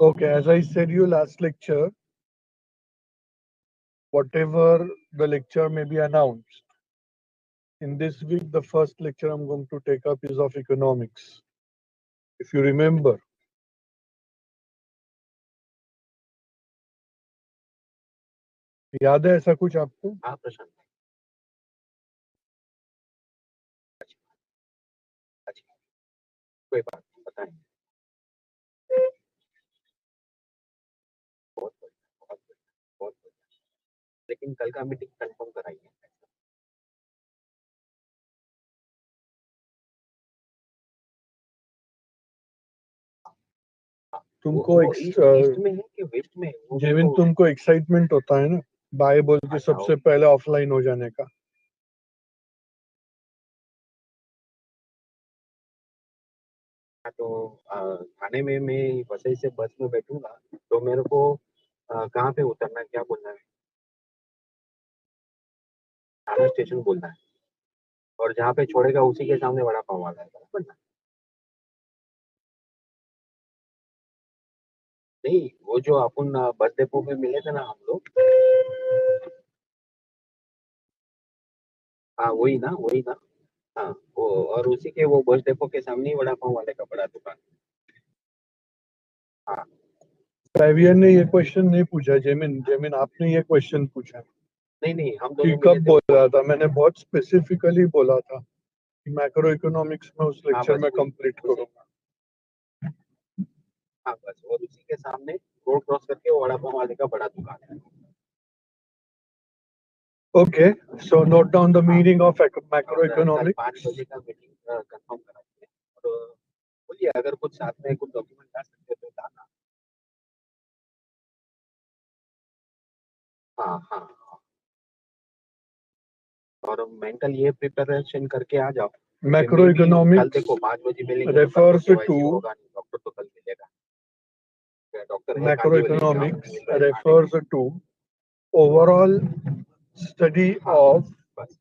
Okay, as I said you last lecture, whatever the lecture may be announced, in this week, the first lecture I'm going to take up is of economics. If you remember, याद है ऐसा कुछ आपको? हाँ प्रशांत, अच्छा कोई बात नहीं, बताएंगे। बहुत बढ़िया, बहुत बढ़िया, बहुत बढ़िया। लेकिन कल का मीटिंग कंफर्म कराइए। तुमको वो ईस्ट में है कि वेस्ट में है? जेविन, तुमको एक्साइटमेंट होता है ना बाय बोल के सबसे पहले ऑफलाइन हो जाने का? तो थाने में मैं वसई से बस में बैठूंगा तो मेरे को कहाँ पे उतरना है, क्या बोलना है? थाना स्टेशन बोलना है, और जहाँ पे छोड़ेगा उसी के सामने वड़ा पाव वाला है, बराबर ना? नहीं, वो जो अपन बस डिपो में मिले थे ना हम लोग, हाँ वही ना, वही ना। हाँ वो, और उसी के वो बस डिपो के सामने ही वड़ा पाव वाले का बड़ा दुकान। हाँ फैवियर ने ये क्वेश्चन नहीं पूछा, जेमिन आपने ये क्वेश्चन पूछा नहीं नहीं, हम कि दोनों कब मिले थे। बोला था? मैंने बहुत स्पेसिफिकली बोला था कि मैक्रो इकोनॉमिक्स में उस लेक्चर में कंप्लीट करूंगा। हाँ बस, और उसी के सामने रोड क्रॉस करके वो वड़ा पाव वाले का बड़ा दुकान है। Okay, so note down the meaning of macroeconomics. 5 बजे का मीटिंग कंफर्म कराइए, और बोलिए अगर कुछ साथ में कुछ डॉक्यूमेंट ला सकते हो तो लाना। हाँ हाँ हाँ, और मेंटल ये प्रिपरेशन करके आ जाओ। Macroeconomics कल देखो 5 बजे मिलेंगे तो कल तो refers KYC to होगा नहीं, डॉक्टर तो कल मिलेगा। डॉक्टर है macroeconomics refers to overall study of बस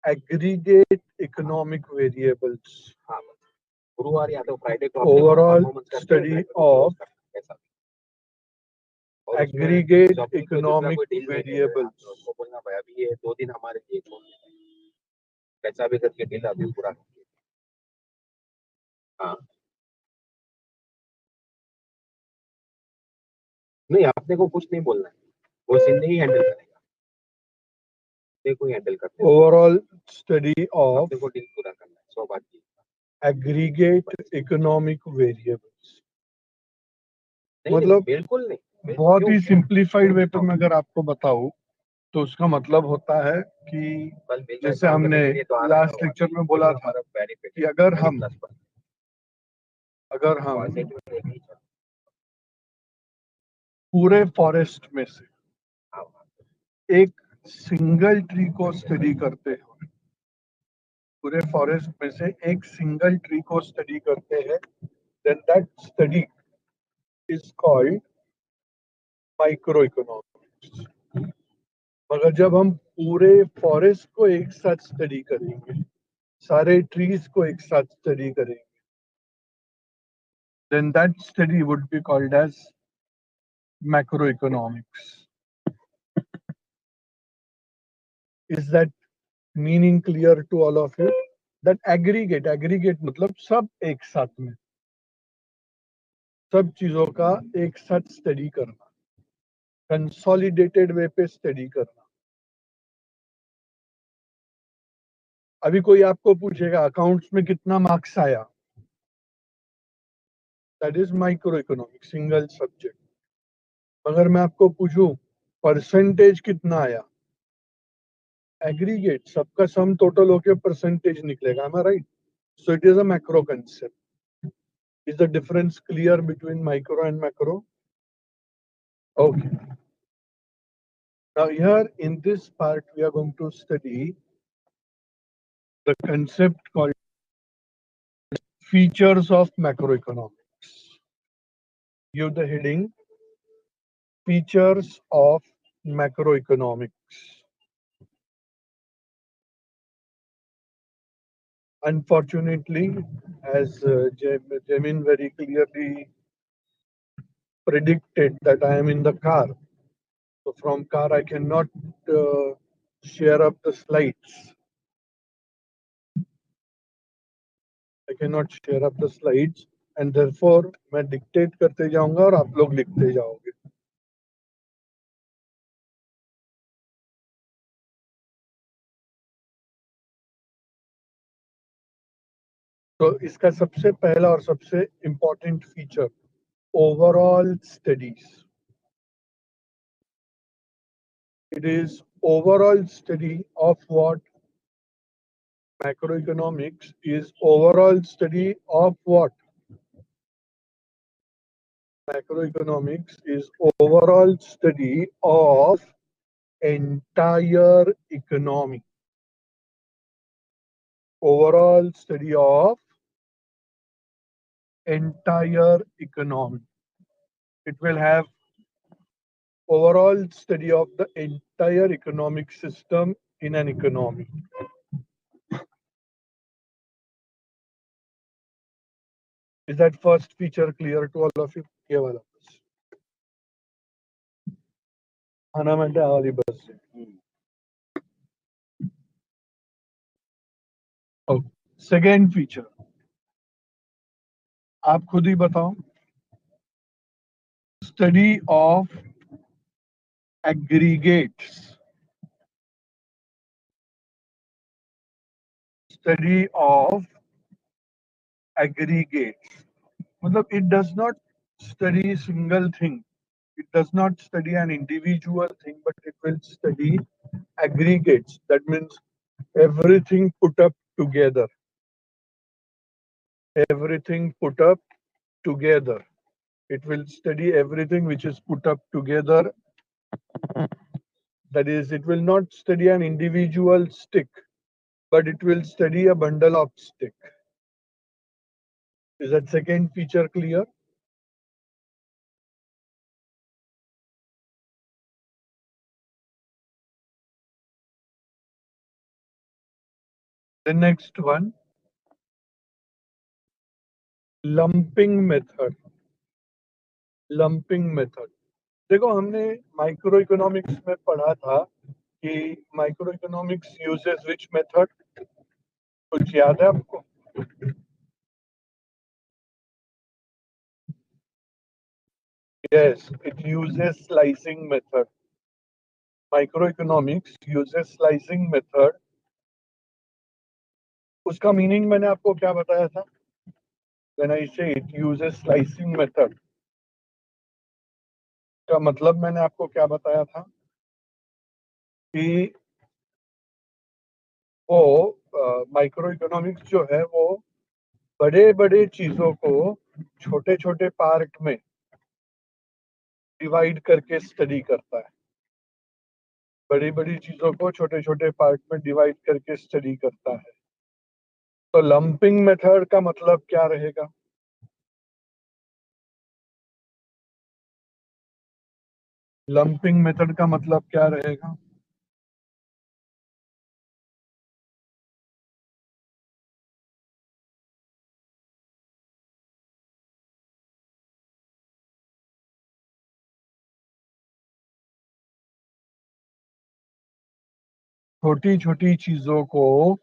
aggregate economic variables. हाँ बस, गुरुवार या तो फ्राइडे को Overall study of aggregate economic variables. उसको बोलना भाई अभी ये 2 दिन हमारे लिए छोड़ दीजिए, कैसा भी करके डील अभी पूरा कीजिए। हाँ नहीं, आपने को कुछ नहीं बोलना है, वो सिंधे ही हैंडल करेगा, देखो हैंडल करते हैं। Overall study of आपने को डील पूरा करना है, 100 बात की। aggregate economic variables. नहीं मतलब बिल्कुल नहीं, बहुत क्यों? ही सिंप्लीफाइड वे पे मैं अगर आपको बताऊं तो उसका मतलब होता है कि कल बिल जैसे हमने लास्ट लेक्चर में बोला था कि अगर हम पूरे फॉरेस्ट में से एक सिंगल ट्री को स्टडी करते हैं, पूरे फॉरेस्ट में से एक सिंगल ट्री को स्टडी करते हैं, then that study is called micro economics. मगर जब हम पूरे फॉरेस्ट को एक साथ स्टडी करेंगे, सारे ट्रीज को एक साथ स्टडी करेंगे, then that study would be called as macroeconomics. Is that meaning clear to all of you? That aggregate मतलब सब एक साथ में, सब चीजों का एक साथ स्टडी करना, कंसोलिडेटेड वे पे स्टडी करना। अभी कोई आपको पूछेगा अकाउंट्स में कितना मार्क्स आया, that is micro economics, single subject. अगर मैं आपको पूछूं परसेंटेज कितना आया, एग्रीगेट, सबका सम टोटल होके परसेंटेज निकलेगा, am I right? So it is a macro concept. Is the difference clear between micro and macro? Okay. Now here in this part we are going to study the concept called features of macroeconomics. Give the heading features of macroeconomics. Unfortunately, as Jamin very clearly predicted that I am in the car. So from car, I cannot share up the slides. I cannot share up the slides, and therefore मैं dictate करते जाऊंगा और आप लोग लिखते जाओगे. तो इसका सबसे पहला और सबसे important feature, overall studies. It is overall study of what? Macroeconomics is overall study of what? Macroeconomics is overall study of entire economy. Overall study of entire economy. It will have overall study of the entire economic system in an economy. Is that first feature clear to all of you? ये वाला बस. आना मैंने वाली बस से. Okay. Second feature. आप खुद ही बताओ. Study of aggregates. Study of aggregates. मतलब it does not study single thing. It does not study an individual thing, but it will study aggregates. That means everything put up together. Everything put up together. It will study everything which is put up together. That is, it will not study an individual stick, but it will study a bundle of stick. Is that second feature clear? The next one, lumping method. Lumping method. देखो हमने micro economics में पढ़ा था कि micro economics uses which method, कुछ याद है आपको? Yes, it uses slicing method. Microeconomics uses slicing method. उसका मीनिंग मैंने आपको क्या बताया था? When I say it uses slicing method, का मतलब मैंने आपको क्या बताया था कि वो माइक्रो इकोनॉमिक्स जो है वो बड़े बड़े चीजों को छोटे छोटे पार्ट में डिवाइड करके स्टडी करता है. बड़ी बड़ी चीजों को छोटे छोटे पार्ट में डिवाइड करके स्टडी करता है. तो लंपिंग मेथड का मतलब क्या रहेगा? लंपिंग मेथड का मतलब क्या रहेगा? छोटी छोटी चीजों को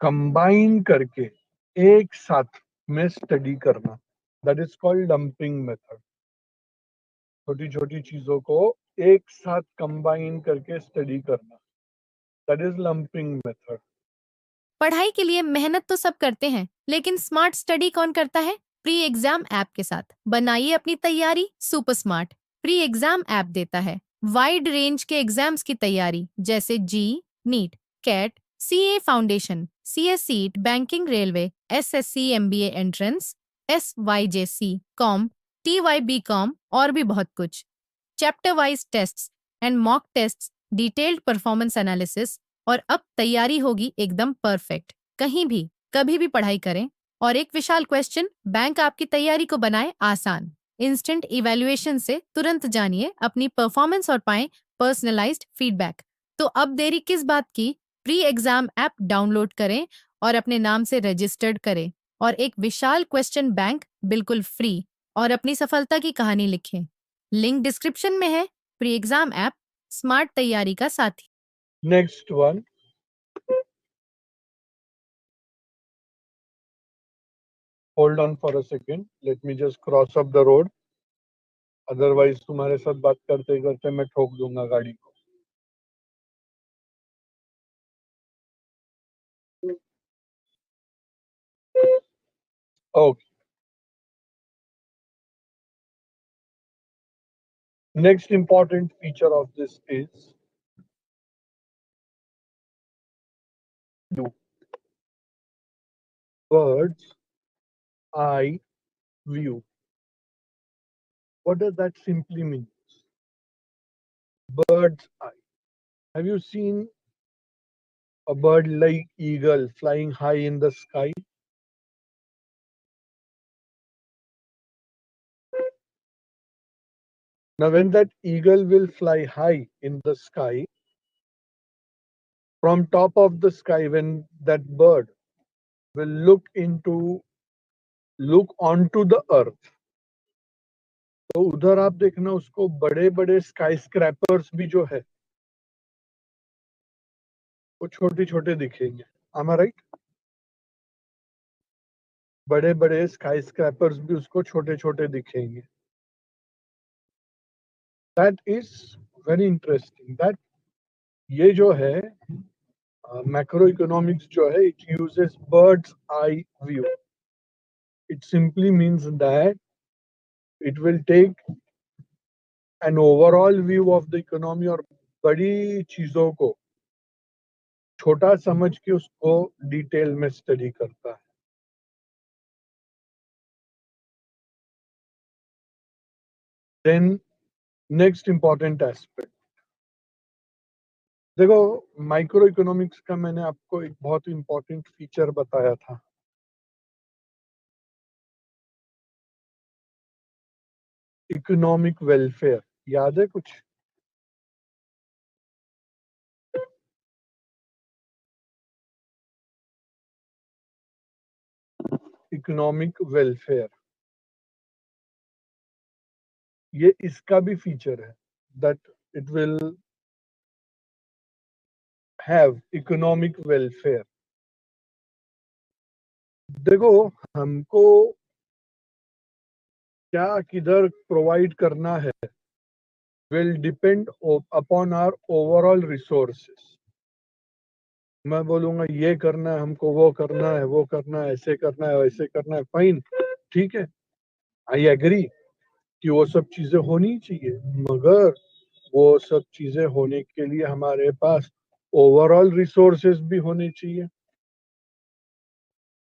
कंबाइन करके एक साथ में स्टडी करना. That is called lumping method. छोटी छोटी चीजों को एक साथ कंबाइन करके स्टडी करना. That is lumping method. पढ़ाई के लिए मेहनत तो सब करते हैं, लेकिन स्मार्ट स्टडी कौन करता है? प्री एग्जाम ऐप के साथ बनाइए अपनी तैयारी super smart. Pre exam app देता है वाइड रेंज के एग्जाम्स की तैयारी, जैसे JEE, NEET, CAT, CA foundation, CS सीट, banking, railway, SSC, MBA entrance, SYJC, com, TYB com और भी बहुत कुछ. Chapter wise tests and mock tests, detailed performance analysis, और अब तैयारी होगी एकदम परफेक्ट. कहीं भी कभी भी पढ़ाई करें. और एक विशाल क्वेश्चन बैंक आपकी तैयारी को बनाए आसान. इंस्टेंट इवैल्यूएशन से तुरंत जानिए अपनी परफॉर्मेंस और पाएं पर्सनलाइज्ड फीडबैक. तो अब देरी किस बात की? प्री एग्जाम ऐप डाउनलोड करें और अपने नाम से रजिस्टर्ड करें और एक विशाल क्वेश्चन बैंक बिल्कुल फ्री और अपनी सफलता की कहानी लिखें। लिंक डिस्क्रिप्शन में है। प्री एग्जाम ऐप स्मार्ट तैयारी का साथी। Next one. Hold on for a second. Let me just cross up the road. Otherwise तुम्हारे साथ बात करते करते मैं ठोक दूंगा गाड़ी को. Okay. Next important feature of this is bird's eye view. What does that simply mean? Bird's eye. Have you seen a bird like eagle flying high in the sky? Now, when that eagle will fly high in the sky, from top of the sky, when that bird will look onto the earth, तो उधर आप देखना उसको बड़े बड़े sky scrapers भी जो है वो छोटे छोटे दिखेंगे. Am I right? बड़े बड़े स्काई स्क्रैपर्स भी उसको छोटे छोटे दिखेंगे. That is very interesting. That ये जो है macroeconomics जो है, it uses bird's eye view. It simply means that it will take an overall view of the economy और बड़ी चीजों को छोटा समझ के उसको डिटेल में स्टडी करता है. Then next important aspect. देखो माइक्रो इकोनॉमिक्स का मैंने आपको एक बहुत इंपॉर्टेंट फीचर बताया था. इकोनॉमिक वेलफेयर याद है कुछ? इकोनॉमिक वेलफेयर ये इसका भी फीचर है that it will have economic welfare. देखो हमको क्या किधर प्रोवाइड करना है will depend upon our overall resources. मैं बोलूंगा ये करना है हमको, वो करना है, वो करना है, ऐसे करना है, वैसे करना है, फाइन, ठीक है, आई एग्री कि वो सब चीजें होनी चाहिए, मगर वो सब चीजें होने के लिए हमारे पास ओवरऑल रिसोर्सेस भी होने चाहिए.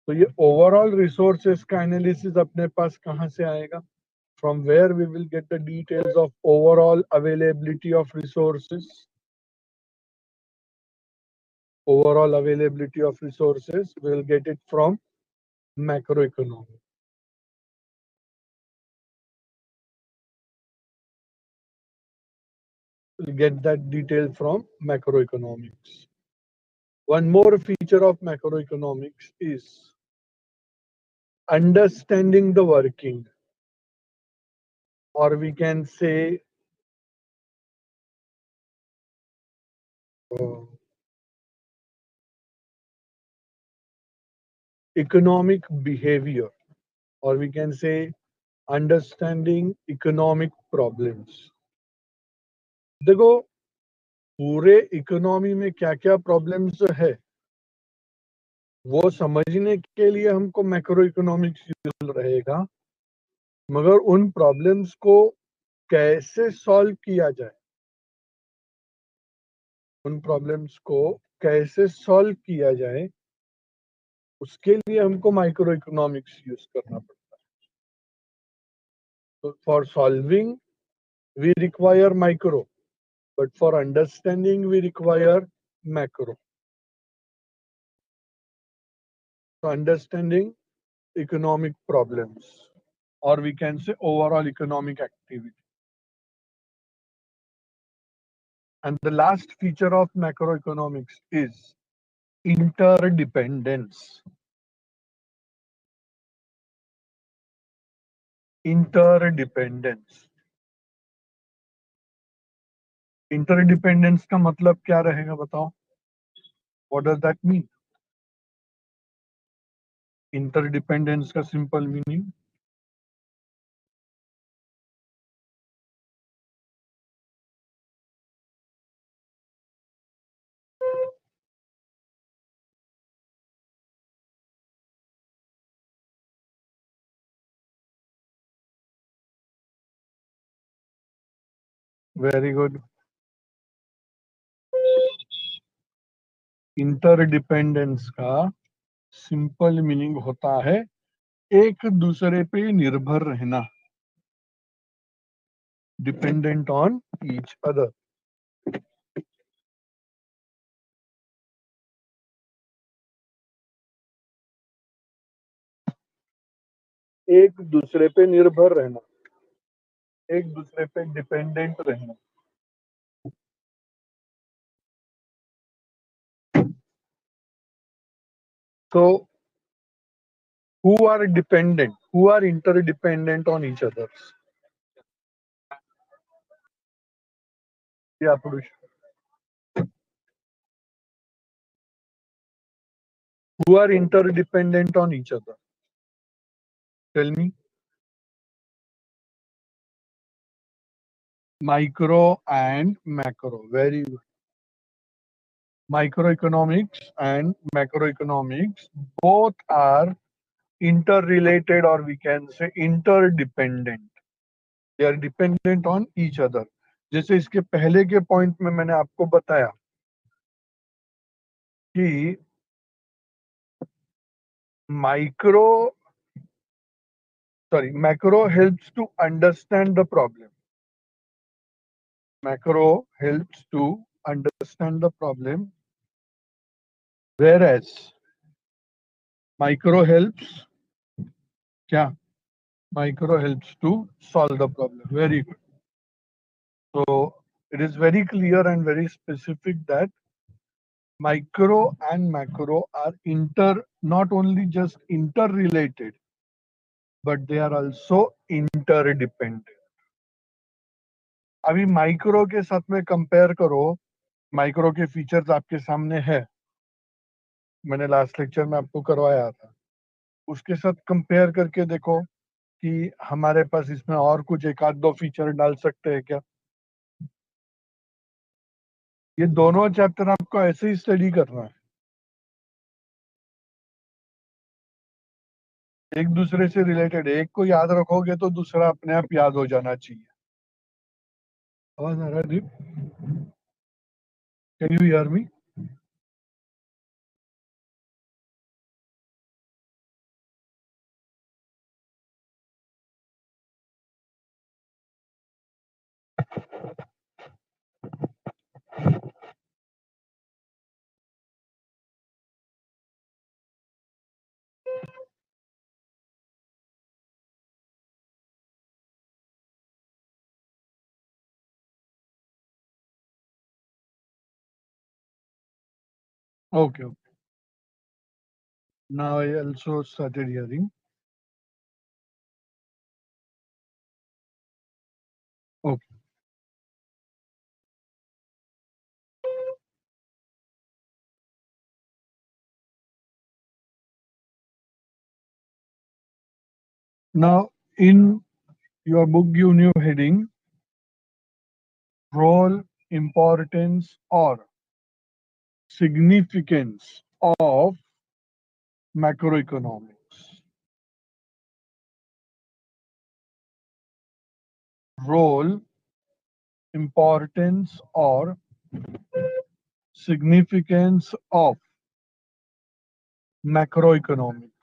तो ये ओवरऑल रिसोर्सेस का एनालिसिस अपने पास कहाँ से आएगा? From where we will get the details of overall availability of resources. Overall availability of resources, we will get it from macroeconomics. We'll get that detail from macroeconomics. One more feature of macroeconomics is understanding the working, or we can say economic behavior, or we can say understanding economic problems. देखो पूरे economy में क्या क्या problems है वो समझने के लिए हमको मैक्रो इकोनॉमिक्स यूजफुल रहेगा, मगर उन प्रॉब्लम्स को कैसे सॉल्व किया जाए, उन प्रॉब्लम्स को कैसे सॉल्व किया जाए उसके लिए हमको माइक्रो इकोनॉमिक्स यूज करना पड़ता है. तो for solving we require micro, but for understanding we require macro. तो understanding economic problems, or we can say overall economic activity. And the last feature of macroeconomics is interdependence. Interdependence. Interdependence का मतलब क्या रहेगा बताओ? What does that mean? Interdependence का simple meaning very good. Interdependence का simple meaning होता है एक दूसरे पे निर्भर रहना, डिपेंडेंट ऑन ईच अदर। एक दूसरे पे निर्भर रहना, एक दूसरे पे डिपेंडेंट रहना। तो who are dependent, who are interdependent on each other? Yeah, Purush. Who are interdependent on each other? Tell me. Micro and macro. Very good. Microeconomics and macroeconomics both are interrelated, or we can say interdependent. They are dependent on each other. जैसे इसके पहले के point में मैंने आपको बताया कि macro helps to understand the problem. Macro helps to understand the problem, whereas micro helps to solve the problem. Very good. So it is very clear and very specific that micro and macro are not only just interrelated, but they are also interdependent. अभी micro के साथ में compare करो, micro के features आपके सामने है, मैंने लास्ट लेक्चर में आपको करवाया था, उसके साथ कंपेयर करके देखो कि हमारे पास इसमें और कुछ एक आध दो फीचर डाल सकते हैं क्या। ये दोनों चैप्टर आपको ऐसे ही स्टडी करना है, एक दूसरे से रिलेटेड। एक को याद रखोगे तो दूसरा अपने आप याद हो जाना चाहिए। आवाज आ रहा है Deep? Can you hear me? Okay, okay. Now I also started hearing. Okay. Now in your book you new heading, role, importance or significance of macroeconomics. Role, importance or significance of macroeconomics.